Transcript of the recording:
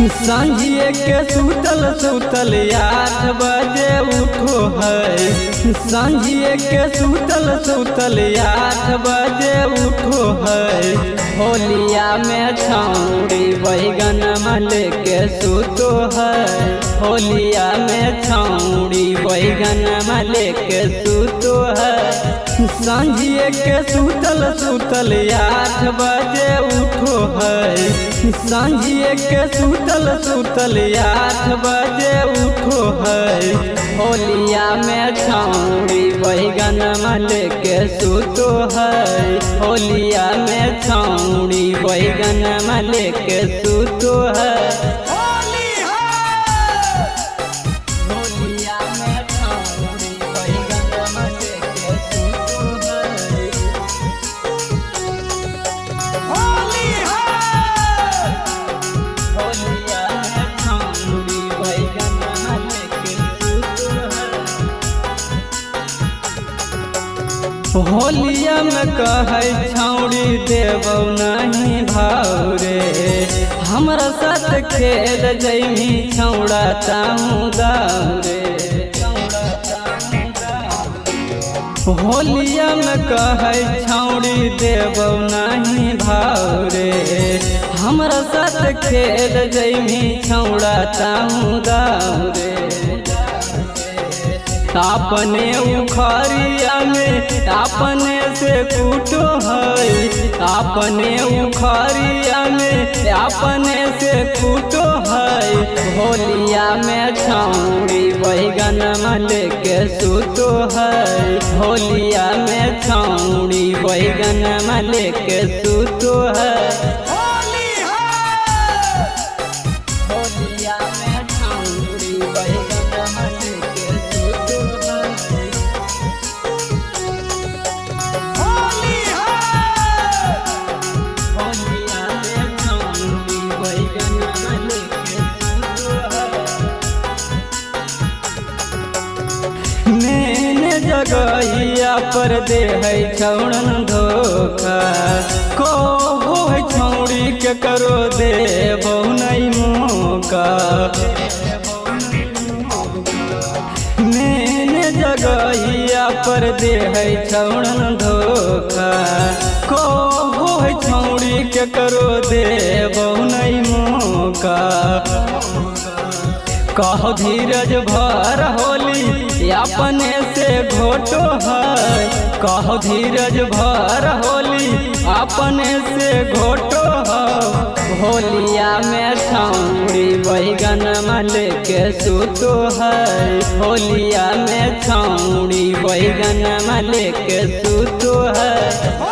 संझिए के सुतल सुतल 8 बजे उठो है। संझिए के सुतल सुतल 8 बजे उठो है। होलिया में छौड़ी बैगन मल के सुतो है। होलिया में छौड़ी बैगन मल के सुतो है। संझिए के सुतल सुतल 8 बजे उठो है। संझिए के सुतल सुतल 8 बजे उठो है। होलिया में छौड़ी बैगन मल के सुतो है। होलिया में छौड़ी बैगन मल के सुतो है। होलिया में कहे छौड़ी देबौ नहीं भाव रे। हमरा साथ खेल जैमी छौड़ा ताऊ दाऊ रे। होलिया में कहे छौड़ी देबौ नहीं भाव रे। हमरा साथ खेल जैमी छौड़ा ताऊ दाऊ रे। अपने उखरिया में अपने से कूटो है। अपने उखरिया में अपने से कूटो है। होलिया में छौड़ी बैगन मल के सुतो है। होलिया में छौड़ी बैगन मल के सुतो है। जगहिया पर दे है छौड़न धोखा। कहो है छौड़ी के करो दे बहुनई मौका। मैंने जगहिया पर दे है छौड़न धोखा। कहो है छौड़ी के करो दे बहुनई मौका। कहो धीरज भर होली अपने से घोटो है। कहो धीरज भर होली अपने से घोटो है। होलिया में छौड़ी बैगन मल के सुतो है। होलिया में छौड़ी बैगन मल के सुतो है।